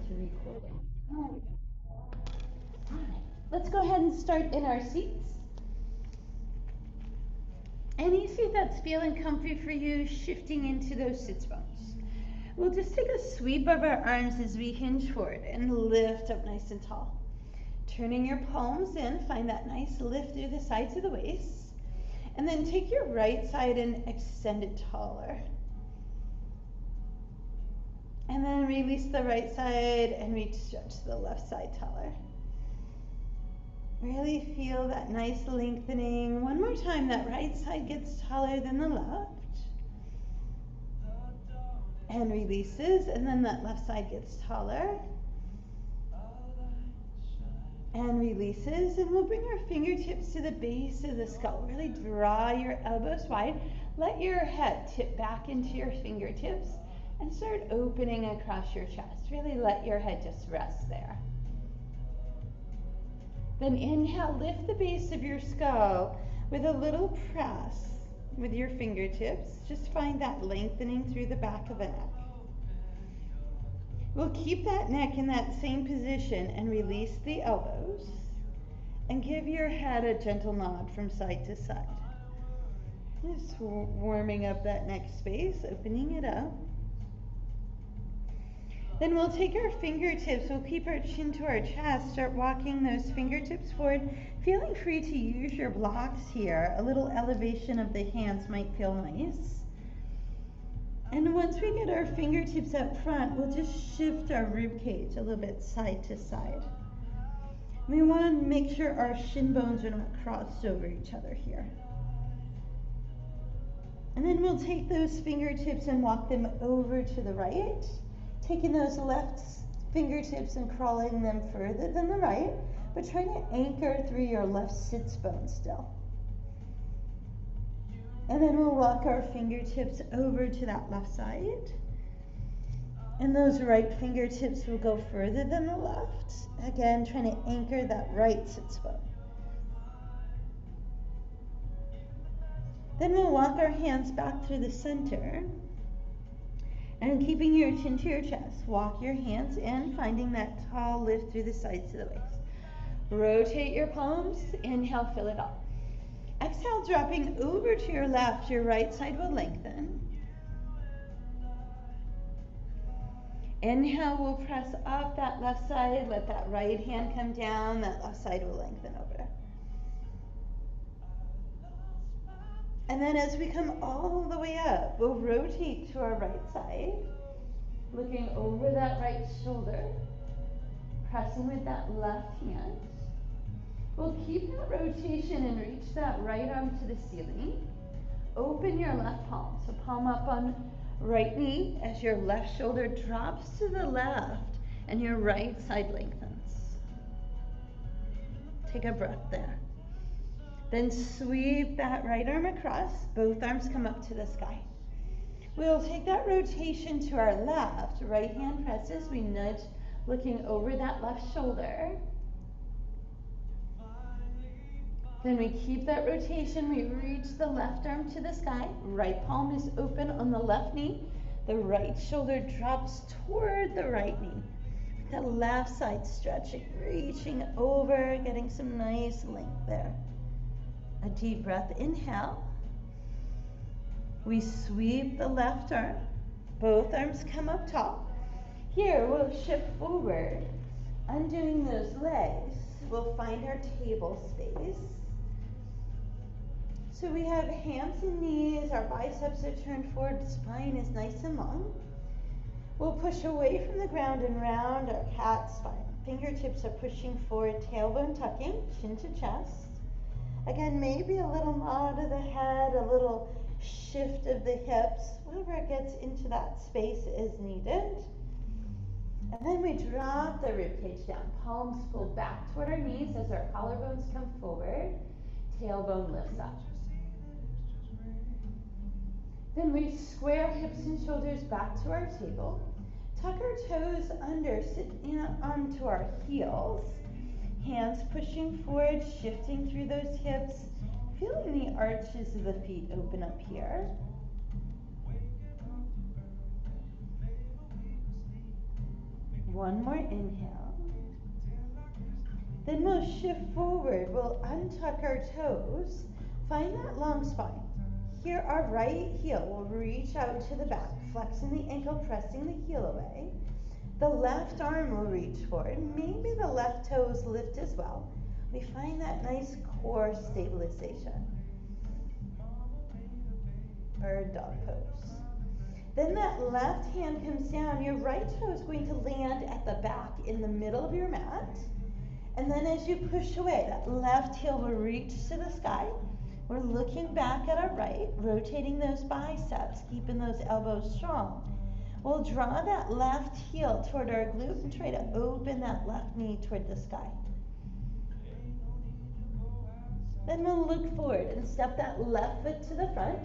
to recording. There we go. All right, let's go ahead and start in our seats. Any seat that's feeling comfy for you, shifting into those sits bones. We'll just take a sweep of our arms as we hinge forward and lift up nice and tall. Turning your palms in, find that nice lift through the sides of the waist. And then take your right side and extend it taller. And then release the right side and reach stretch the left side taller. Really feel that nice lengthening. One more time, that right side gets taller than the left. And releases, and then that left side gets taller. And releases, and we'll bring our fingertips to the base of the skull. Really draw your elbows wide. Let your head tip back into your fingertips and start opening across your chest. Really let your head just rest there. Then inhale, lift the base of your skull with a little press with your fingertips. Just find that lengthening through the back of the neck. We'll keep that neck in that same position and release the elbows and give your head a gentle nod from side to side. Just warming up that neck space, opening it up. Then we'll take our fingertips, we'll keep our chin to our chest, start walking those fingertips forward, feeling free to use your blocks here. A little elevation of the hands might feel nice. And once we get our fingertips up front, we'll just shift our rib cage a little bit side to side. We want to make sure our shin bones are not crossed over each other here. And then we'll take those fingertips and walk them over to the right, taking those left fingertips and crawling them further than the right, but trying to anchor through your left sits bone still. And then we'll walk our fingertips over to that left side. And those right fingertips will go further than the left. Again, trying to anchor that right sits bone. Then we'll walk our hands back through the center. And keeping your chin to your chest, walk your hands in, finding that tall lift through the sides of the waist. Rotate your palms, inhale, fill it up. Exhale, dropping over to your left, your right side will lengthen. Inhale, we'll press up that left side, let that right hand come down, that left side will lengthen over. And then as we come all the way up, we'll rotate to our right side, looking over that right shoulder, pressing with that left hand. We'll keep that rotation and reach that right arm to the ceiling. Open your left palm, so palm up on right knee as your left shoulder drops to the left and your right side lengthens. Take a breath there. Then sweep that right arm across, both arms come up to the sky. We'll take that rotation to our left, right hand presses, we nudge looking over that left shoulder. Then we keep that rotation, we reach the left arm to the sky, right palm is open on the left knee, the right shoulder drops toward the right knee. The left side stretching, reaching over, getting some nice length there. A deep breath, inhale. We sweep the left arm, both arms come up tall. Here we'll shift forward, undoing those legs. We'll find our table space. So we have hands and knees, our biceps are turned forward, spine is nice and long. We'll push away from the ground and round our cat spine. Fingertips are pushing forward, tailbone tucking, chin to chest. Again, maybe a little nod of the head, a little shift of the hips, whatever gets into that space is needed. And then we drop the ribcage down, palms pull back toward our knees as our collarbones come forward, tailbone lifts up. Then we square hips and shoulders back to our table, tuck our toes under, sit in onto our heels, hands pushing forward, shifting through those hips, feeling the arches of the feet open up here. One more inhale. Then we'll shift forward. We'll untuck our toes. Find that long spine. Here, our right heel will reach out to the back, flexing the ankle, pressing the heel away. The left arm will reach forward. Maybe the left toes lift as well. We find that nice core stabilization. Bird dog pose. Then that left hand comes down. Your right toe is going to land at the back in the middle of your mat. And then as you push away, that left heel will reach to the sky. We're looking back at our right, rotating those biceps, keeping those elbows strong. We'll draw that left heel toward our glute and try to open that left knee toward the sky. Then we'll look forward and step that left foot to the front,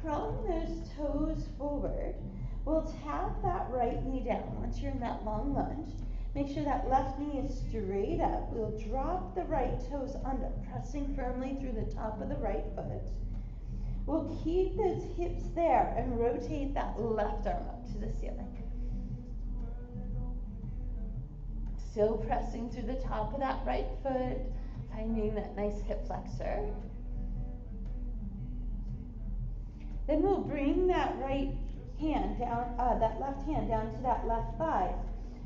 crawling those toes forward. We'll tap that right knee down. Once you're in that long lunge, make sure that left knee is straight up. We'll drop the right toes under, pressing firmly through the top of the right foot. We'll keep those hips there and rotate that left arm up to the ceiling. Still pressing through the top of that right foot, finding that nice hip flexor. Then we'll bring that right hand down, that left hand down to that left thigh.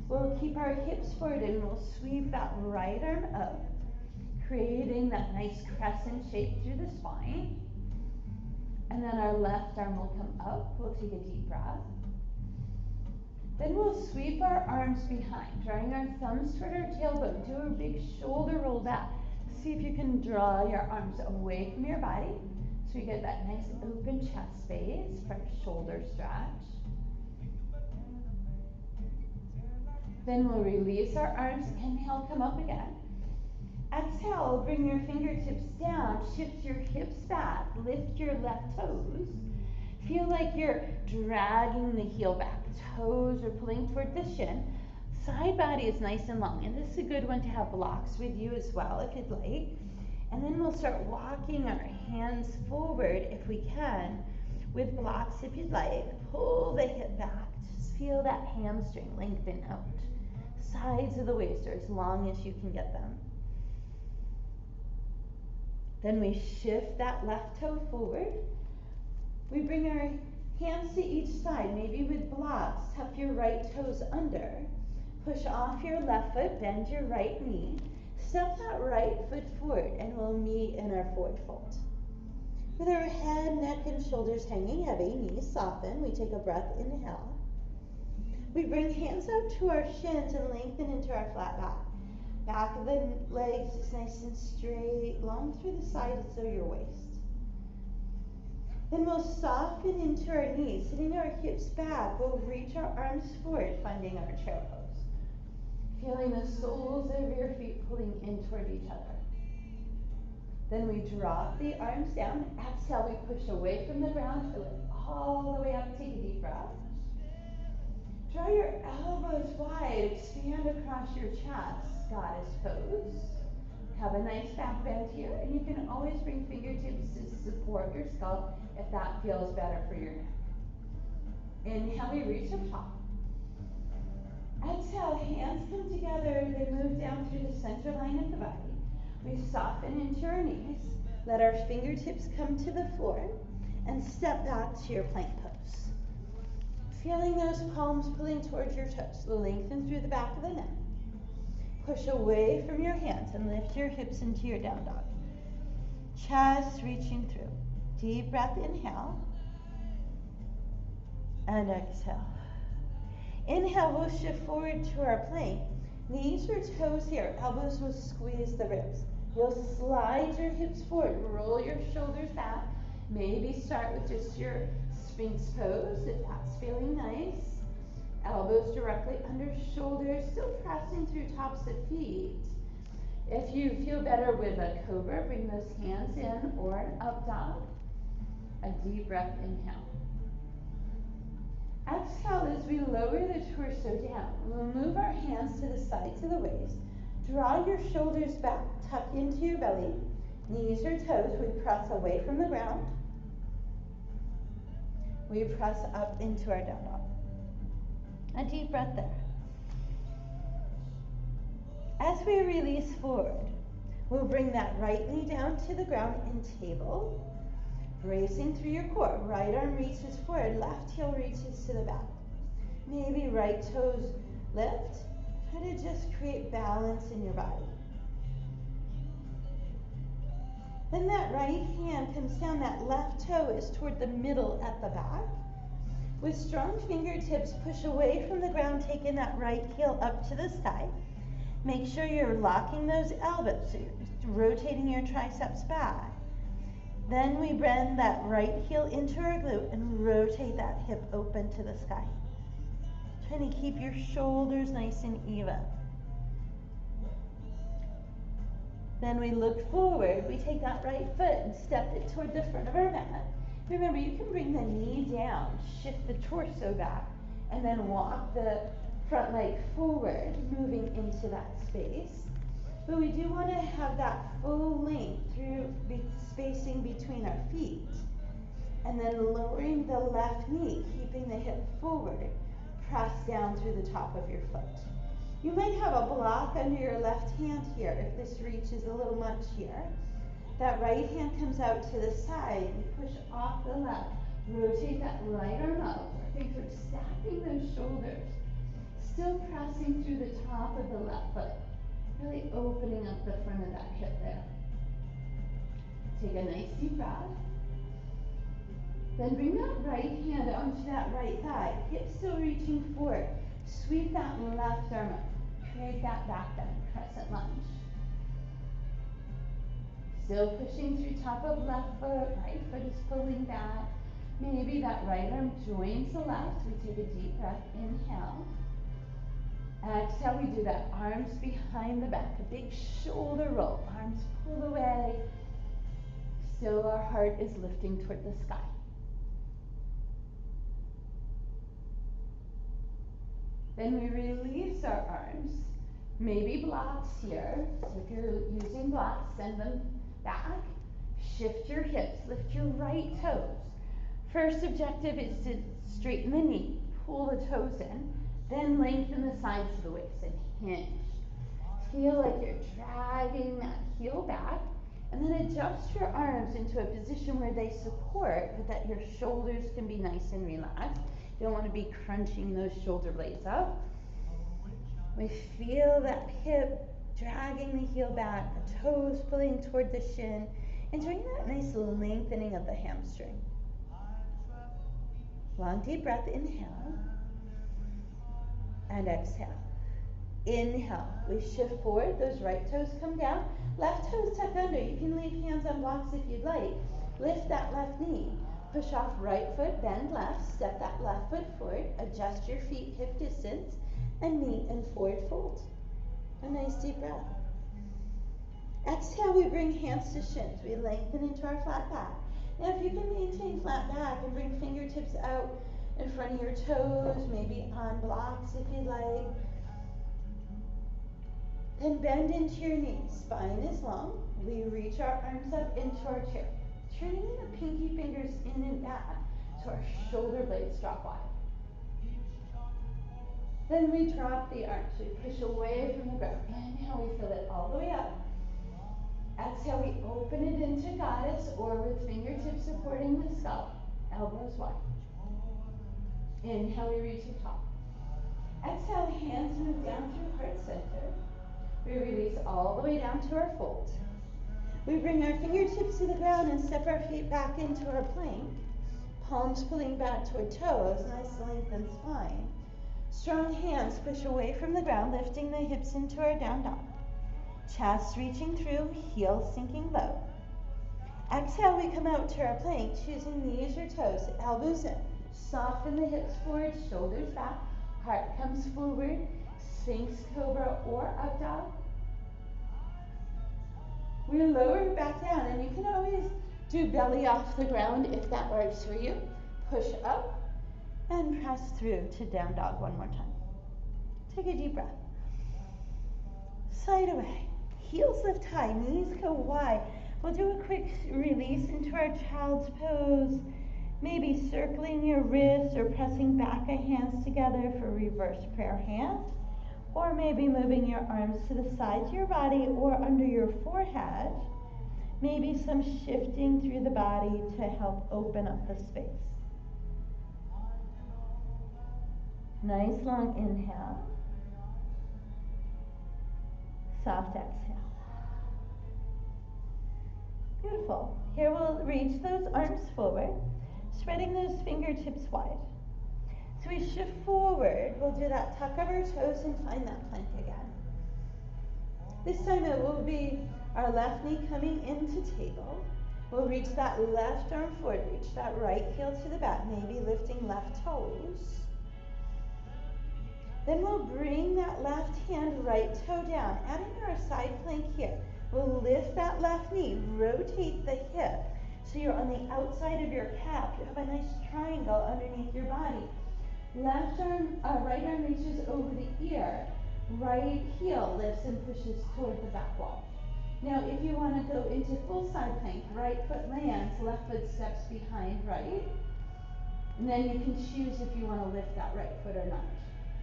We'll keep our hips forward and we'll sweep that right arm up, creating that nice crescent shape through the spine. And then our left arm will come up. We'll take a deep breath. Then we'll sweep our arms behind, drawing our thumbs toward our tailbone. Do a big shoulder roll back. See if you can draw your arms away from your body so you get that nice open chest space for a shoulder stretch. Then we'll release our arms. Inhale, come up again. Exhale, bring your fingertips down, shift your hips back, lift your left toes. Feel like you're dragging the heel back. Toes are pulling toward the shin. Side body is nice and long, and this is a good one to have blocks with you as well if you'd like. And then we'll start walking our hands forward if we can with blocks if you'd like. Pull the hip back. Just feel that hamstring lengthen out. Sides of the waist are as long as you can get them. Then we shift that left toe forward. We bring our hands to each side, maybe with blocks. Tuck your right toes under. Push off your left foot, bend your right knee. Step that right foot forward and we'll meet in our forward fold. With our head, neck, and shoulders hanging heavy, knees soften, we take a breath, inhale. We bring hands out to our shins and lengthen into our flat back. Back of the legs is nice and straight, long through the sides of your waist. Then we'll soften into our knees, sitting our hips back. We'll reach our arms forward, finding our chair pose. Feeling the soles of your feet pulling in toward each other. Then we drop the arms down. Exhale, we push away from the ground, feel it all the way up. Take a deep breath. Draw your elbows wide, expand across your chest. Goddess pose. Have a nice back bend here, and you can always bring fingertips to support your skull if that feels better for your neck. Inhale, we reach up top. Exhale, hands come together, they move down through the center line of the body. We soften into our knees, let our fingertips come to the floor, and step back to your plank pose. Feeling those palms pulling towards your toes, lengthen through the back of the neck. Push away from your hands and lift your hips into your down dog. Chest reaching through. Deep breath, inhale. And exhale. Inhale, we'll shift forward to our plank. Knees or toes here, elbows will squeeze the ribs. You'll slide your hips forward, roll your shoulders back. Maybe start with just your Sphinx pose if that's feeling nice. Elbows directly under shoulders, still pressing through tops of feet. If you feel better with a cobra, bring those hands in or an up dog. A deep breath, inhale. Exhale as we lower the torso down. We'll move our hands to the sides of the waist. Draw your shoulders back, tuck into your belly. Knees or toes, we press away from the ground. We press up into our down dog. A deep breath there. As we release forward, we'll bring that right knee down to the ground in table, bracing through your core. Right arm reaches forward, left heel reaches to the back. Maybe right toes lift. Try to just create balance in your body. Then that right hand comes down, that left toe is toward the middle at the back. With strong fingertips, push away from the ground, taking that right heel up to the sky. Make sure you're locking those elbows, so you're rotating your triceps back. Then we bend that right heel into our glute and rotate that hip open to the sky. Trying to keep your shoulders nice and even. Then we look forward. We take that right foot and step it toward the front of our mat. Remember, you can bring the knee down, shift the torso back, and then walk the front leg forward, moving into that space. But we do want to have that full length through spacing between our feet. And then lowering the left knee, keeping the hip forward. Press down through the top of your foot. You might have a block under your left hand here if this reaches a little much here. That right hand comes out to the side. You push off the left. Rotate that right arm up. Working towards stacking those shoulders. Still pressing through the top of the left foot. Really opening up the front of that hip there. Take a nice deep breath. Then bring that right hand onto that right thigh. Hip still reaching forward. Sweep that left arm up. Create that back bend, crescent lunge. Still pushing through top of left foot. Right foot is pulling back. Maybe that right arm joins the left. We take a deep breath. Inhale. Exhale, we do that. Arms behind the back. A big shoulder roll. Arms pull away. Still our heart is lifting toward the sky. Then we release our arms. Maybe blocks here. So if you're using blocks, send them back. Shift your hips. Lift your right toes. First objective is to straighten the knee. Pull the toes in. Then lengthen the sides of the waist and hinge. Feel like you're dragging that heel back. And then adjust your arms into a position where they support, but that your shoulders can be nice and relaxed. You don't want to be crunching those shoulder blades up. We feel that hip dragging the heel back, the toes pulling toward the shin, enjoying that nice lengthening of the hamstring. Long deep breath, inhale, and exhale. Inhale, we shift forward, those right toes come down, left toes tuck under. You can leave hands on blocks if you'd like. Lift that left knee, push off right foot, bend left, step that left foot forward, adjust your feet hip distance, and knee and forward fold. A nice deep breath. Exhale, we bring hands to shins. We lengthen into our flat back. Now if you can maintain flat back and bring fingertips out in front of your toes, maybe on blocks if you'd like. Then bend into your knees. Spine is long. We reach our arms up into our chair. Turning the pinky fingers in and back so our shoulder blades drop wide. Then we drop the arms. We push away from the ground. Inhale, we fill it all the way up. Exhale, we open it into goddess or with fingertips supporting the scalp. Elbows wide. Inhale, we reach the top. Exhale, hands move down through heart center. We release all the way down to our fold. We bring our fingertips to the ground and step our feet back into our plank. Palms pulling back toward toes, nice lengthened spine. Strong hands push away from the ground, lifting the hips into our down dog. Chest reaching through, heels sinking low. Exhale, we come out to our plank, choosing knees or toes, elbows in. Soften the hips forward, shoulders back, heart comes forward, Sphinx Cobra or Up Dog. We lower back down, and you can always do belly off the ground if that works for you. Push up and press through to down dog one more time. Take a deep breath. Side away. Heels lift high, knees go wide. We'll do a quick release into our child's pose. Maybe circling your wrists or pressing back of hands together for reverse prayer hand. Or maybe moving your arms to the sides of your body or under your forehead. Maybe some shifting through the body to help open up the space. Nice long inhale. Soft exhale. Beautiful. Here we'll reach those arms forward, spreading those fingertips wide. So we shift forward. We'll do that tuck of our toes and find that plank again. This time it will be our left knee coming into table. We'll reach that left arm forward, reach that right heel to the back, maybe lifting left toes. Then we'll bring that left hand, right toe down, adding our side plank here. We'll lift that left knee, rotate the hip, so you're on the outside of your calf. You have a nice triangle underneath your body. Left arm, right arm reaches over the ear. Right heel lifts and pushes toward the back wall. Now, if you want to go into full side plank, right foot lands, left foot steps behind right. And then you can choose if you want to lift that right foot or not.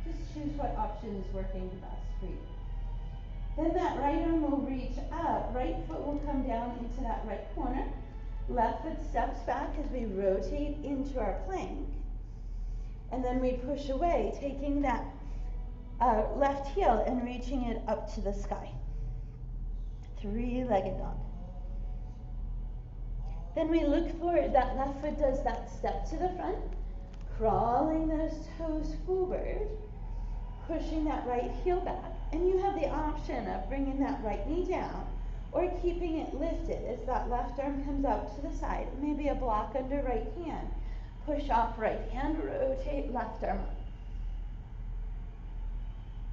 Just choose what option is working best for you. Then that right arm will reach up, right foot will come down into that right corner. Left foot steps back as we rotate into our plank. And then we push away, taking that left heel and reaching it up to the sky. Three-legged dog. Then we look forward, that left foot does that step to the front, crawling those toes forward, pushing that right heel back. And you have the option of bringing that right knee down or keeping it lifted as that left arm comes out to the side, maybe a block under right hand. Push off right hand, rotate left arm up.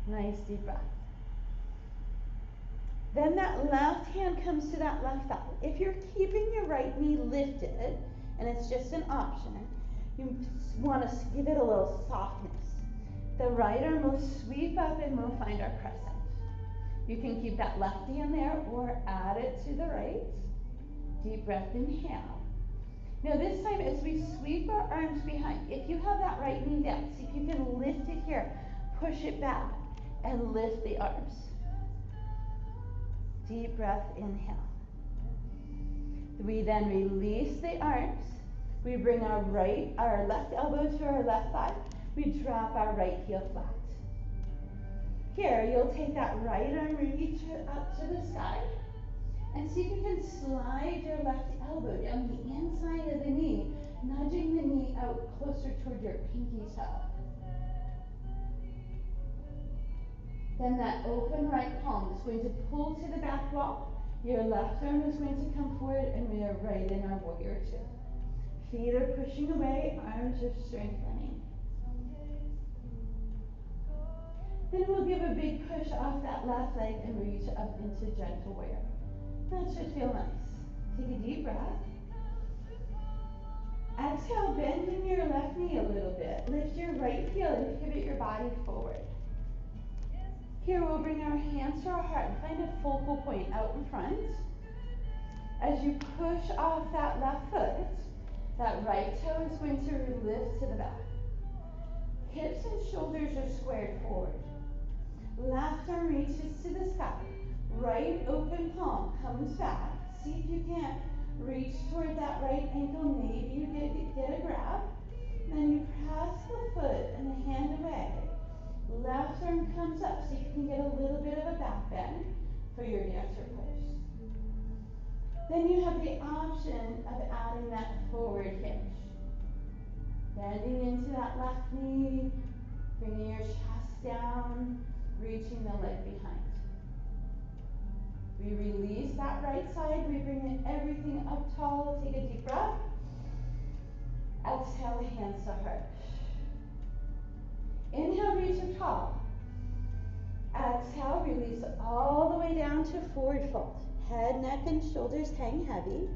Nice deep breath. Then that left hand comes to that left thigh. If you're keeping your right knee lifted, and it's just an option, you want to give it a little softness. The right arm will sweep up and we'll find our crescent. You can keep that left hand there or add it to the right. Deep breath, inhale. Now this time as we sweep our arms behind, if you have that right knee down, see if you can lift it here, push it back, and lift the arms. Deep breath, inhale. We then release the arms. We bring our left elbow to our left thigh. We drop our right heel flat. Here, you'll take that right arm, reach it up to the sky, and see if you can slide your left elbow down the inside of the knee, nudging the knee out closer toward your pinky toe. Then that open right palm is going to pull to the back wall. Your left arm is going to come forward, and we are right in our warrior two. Feet are pushing away, arms are strengthening. Then we'll give a big push off that left leg and reach up into gentle warrior. That should feel nice. Take a deep breath. Exhale, bending your left knee a little bit. Lift your right heel and pivot your body forward. Here we'll bring our hands to our heart and find a focal point out in front. As you push off that left foot, that right toe is going to lift to the back. Hips and shoulders are squared forward. Left arm reaches to the sky. Right open palm comes back. See if you can't reach toward that right ankle. Maybe you get a grab. Then you press the foot and the hand away. Left arm comes up so you can get a little bit of a back bend for your dancer pose. Then you have the option of adding that forward hinge. Bending into that left knee, bringing your chest down, reaching the leg behind. We release that right side, we bring everything up tall, take a deep breath. Exhale, hands to heart. Inhale, reach up tall. Exhale, release all the way down to forward fold. Head, neck, and shoulders hang heavy.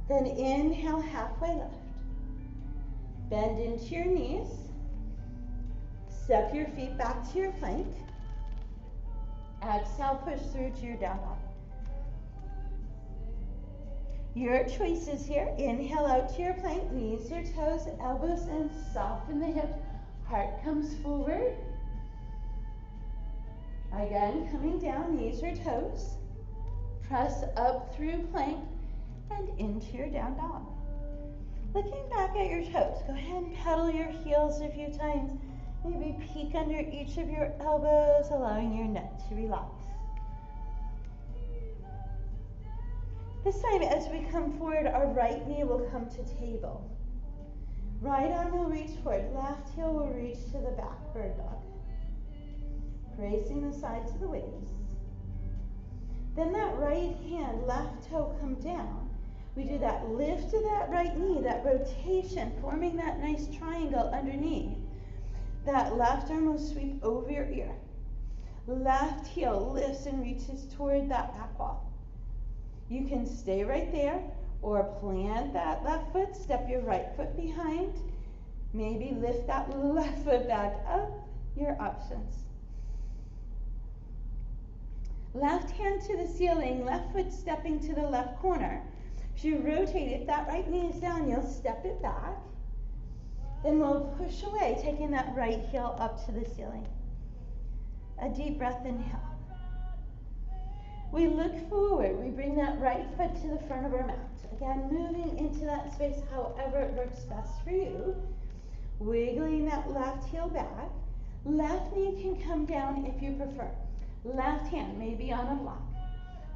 Then inhale, halfway lift. Bend into your knees. Step your feet back to your plank. Exhale, push through to your down dog. Your choices here. Inhale out to your plank, knees or toes, elbows in, soften the hips. Heart comes forward. Again, coming down, knees or toes. Press up through plank and into your down dog. Looking back at your toes, go ahead and pedal your heels a few times. Maybe peek under each of your elbows, allowing your neck to relax. This time, as we come forward, our right knee will come to table. Right arm will reach forward, left heel will reach to the back, bird dog. Bracing the sides of the waist. Then that right hand, left toe come down. We do that lift of that right knee, that rotation, forming that nice triangle underneath. That left arm will sweep over your ear. Left heel lifts and reaches toward that back wall. You can stay right there or plant that left foot, step your right foot behind. Maybe lift that left foot back up, your options. Left hand to the ceiling, left foot stepping to the left corner. As you rotate, if that right knee is down, you'll step it back. Then we'll push away, taking that right heel up to the ceiling. A deep breath, inhale. We look forward, we bring that right foot to the front of our mat. Again, moving into that space however it works best for you. Wiggling that left heel back. Left knee can come down if you prefer. Left hand may be on a block.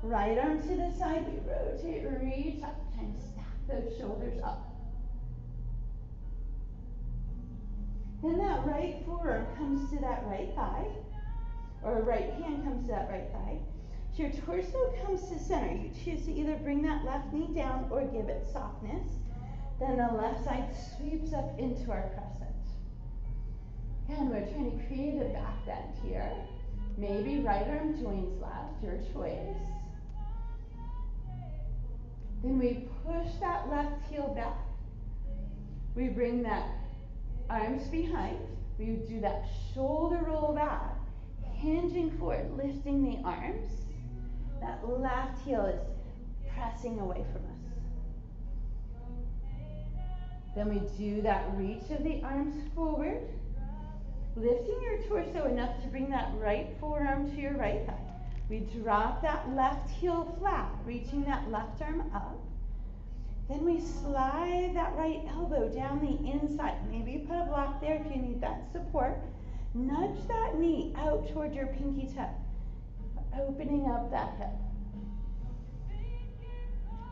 Right arm to the side, we rotate, reach up, and stack those shoulders up. Then that right forearm comes to that right thigh, or right hand comes to that right thigh. So your torso comes to center. You choose to either bring that left knee down or give it softness. Then the left side sweeps up into our crescent. Again, we're trying to create a back bend here. Maybe right arm joins left, your choice. Then we push that left heel back. We bring that arms behind. We do that shoulder roll back, hinging forward, lifting the arms. That left heel is pressing away from us. Then we do that reach of the arms forward, lifting your torso enough to bring that right forearm to your right thigh. We drop that left heel flat, reaching that left arm up. Then we slide that right elbow down the inside. Maybe you put a block there if you need that support. Nudge that knee out toward your pinky toe, opening up that hip.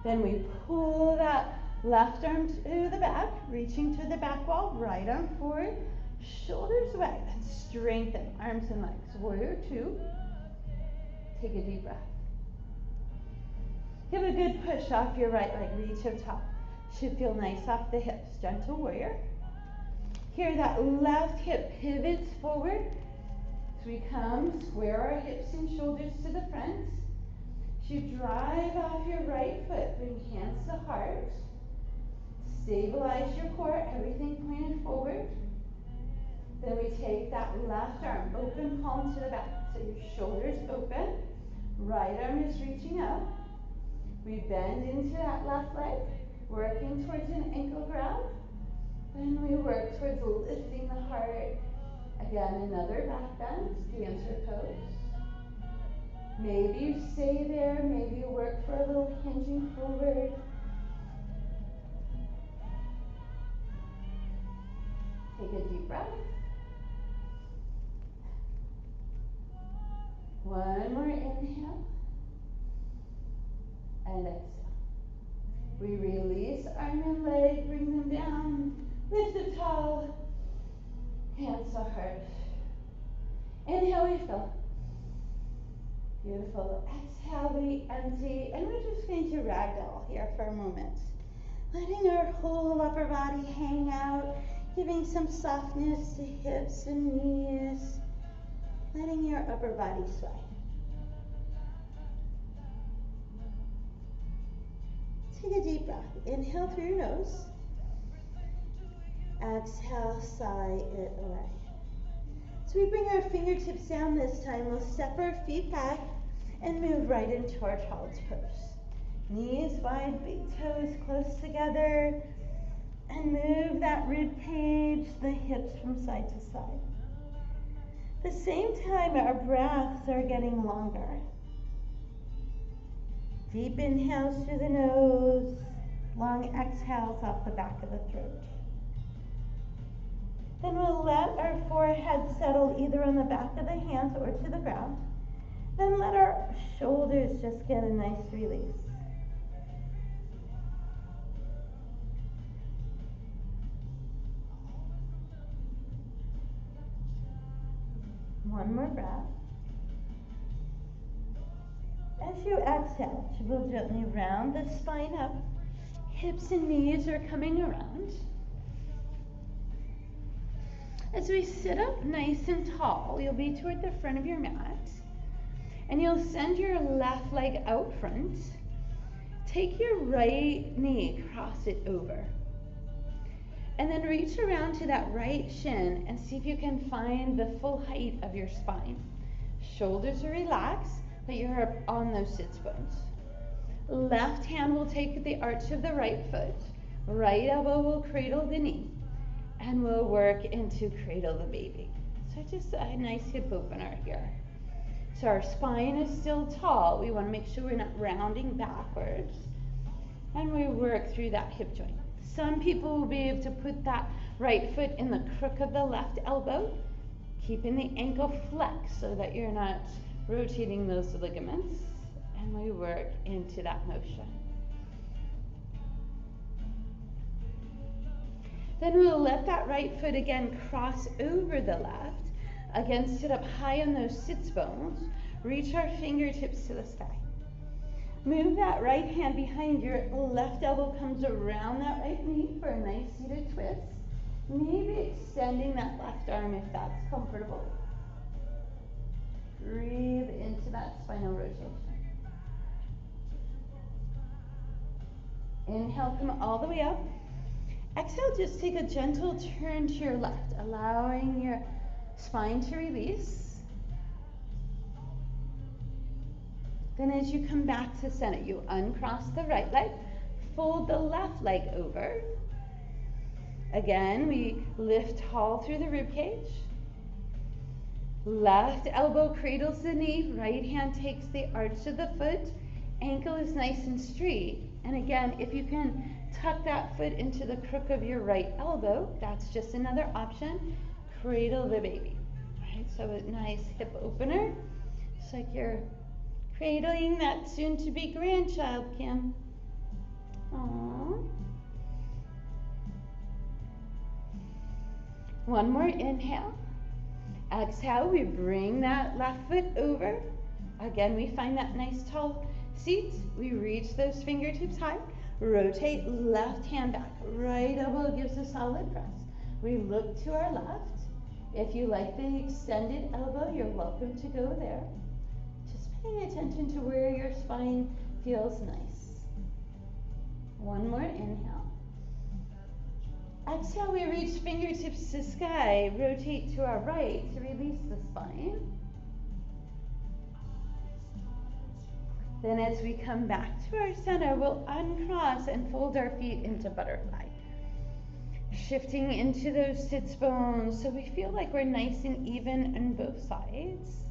Then we pull that left arm to the back, reaching to the back wall, right arm forward, shoulders away, and strengthen arms and legs. Warrior two. Take a deep breath. Give a good push off your right leg, reach up top. Should feel nice off the hips. Gentle warrior. Here, that left hip pivots forward. So we come, square our hips and shoulders to the front. As you drive off your right foot, bring hands to heart. Stabilize your core, everything pointed forward. Then we take that left arm, open palm to the back. So your shoulders open, right arm is reaching up. We bend into that left leg, working towards an ankle grab. Then we work towards lifting the heart. Again, another back bend, dancer pose. Maybe you stay there, maybe you work for a little hinging forward. Take a deep breath. One more inhale. And exhale. We release arm and leg, bring them down, lift it tall, hands to heart. Inhale, we fill. Beautiful. Exhale, we empty, and we're just going to ragdoll here for a moment. Letting our whole upper body hang out, giving some softness to hips and knees, letting your upper body sway. Take a deep breath. Inhale through your nose. Exhale, sigh it away. So we bring our fingertips down this time. We'll step our feet back and move right into our child's pose. Knees wide, big toes close together. And move that rib cage, the hips from side to side. At the same time, our breaths are getting longer. Deep inhales through the nose, long exhales off the back of the throat. Then we'll let our forehead settle either on the back of the hands or to the ground. Then let our shoulders just get a nice release. One more breath. As you exhale, you will gently round the spine up. Hips and knees are coming around. As we sit up nice and tall, you'll be toward the front of your mat. And you'll send your left leg out front. Take your right knee, cross it over. And then reach around to that right shin and see if you can find the full height of your spine. Shoulders are relaxed, but you're up on those sits bones. Left hand will take the arch of the right foot. Right elbow will cradle the knee. And we'll work into cradle the baby. So just a nice hip opener here. So our spine is still tall. We want to make sure we're not rounding backwards. And we work through that hip joint. Some people will be able to put that right foot in the crook of the left elbow, keeping the ankle flexed so that you're not rotating those ligaments. And we work into that motion. Then we'll let that right foot again cross over the left. Again, sit up high on those sits bones. Reach our fingertips to the sky. Move that right hand behind your left elbow, comes around that right knee for a nice seated twist. Maybe extending that left arm if that's comfortable. Breathe into that spinal rotation. Inhale, come all the way up. Exhale, just take a gentle turn to your left, allowing your spine to release. Then as you come back to center, you uncross the right leg, fold the left leg over. Again, we lift tall through the ribcage. Left elbow cradles the knee, right hand takes the arch of the foot, ankle is nice and straight. And again, if you can tuck that foot into the crook of your right elbow, that's just another option. Cradle the baby. Right, so a nice hip opener. It's like you're cradling that soon-to-be grandchild, Kim. Aww. One more inhale. Exhale, we bring that left foot over. Again, we find that nice tall seat. We reach those fingertips high. Rotate left hand back. Right elbow gives a solid press. We look to our left. If you like the extended elbow, you're welcome to go there. Just paying attention to where your spine feels nice. One more inhale. Exhale, we reach fingertips to sky. Rotate to our right to release the spine. Then as we come back to our center, we'll uncross and fold our feet into butterfly. Shifting into those sits bones so we feel like we're nice and even on both sides.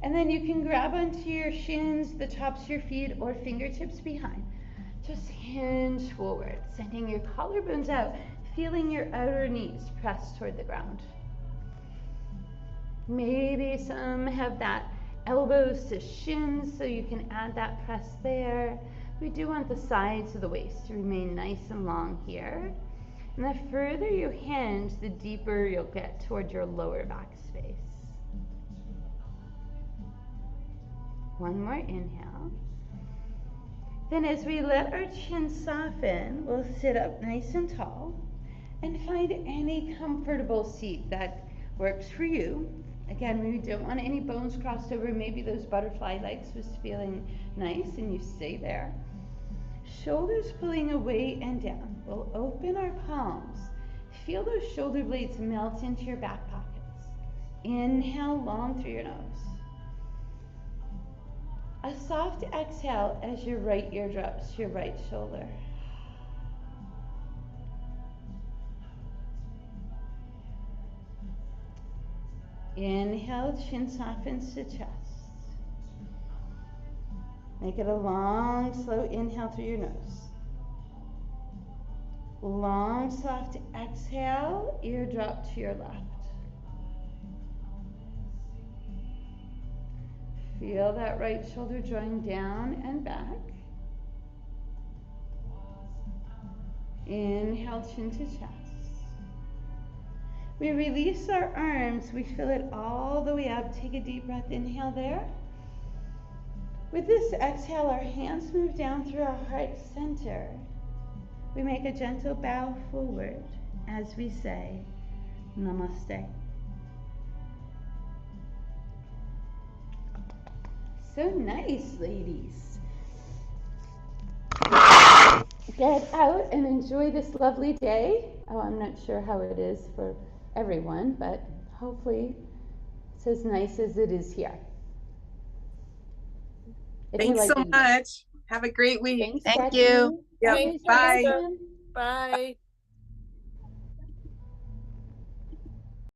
And then you can grab onto your shins, the tops of your feet, or fingertips behind. Just hinge forward, sending your collarbones out, feeling your outer knees press toward the ground. Maybe some have that elbows to shins, so you can add that press there. We do want the sides of the waist to remain nice and long here. And the further you hinge, the deeper you'll get toward your lower back space. One more inhale. Then as we let our chin soften, we'll sit up nice and tall and find any comfortable seat that works for you. Again, we don't want any bones crossed over. Maybe those butterfly legs was feeling nice and you stay there. Shoulders pulling away and down. We'll open our palms. Feel those shoulder blades melt into your back pockets. Inhale long through your nose. A soft exhale as your right ear drops to your right shoulder. Inhale, chin softens to chest. Make it a long, slow inhale through your nose. Long, soft exhale, ear drop to your left. Feel that right shoulder drawing down and back. Inhale, chin to chest. We release our arms. We feel it all the way up. Take a deep breath. Inhale there. With this exhale, our hands move down through our heart center. We make a gentle bow forward as we say, Namaste. So nice, ladies. Get out and enjoy this lovely day. Oh, I'm not sure how it is for everyone, but hopefully it's as nice as it is here. Thanks so much. Have a great week. Thanks, Thank Becky. you. Yep. Always Bye. welcome. Bye.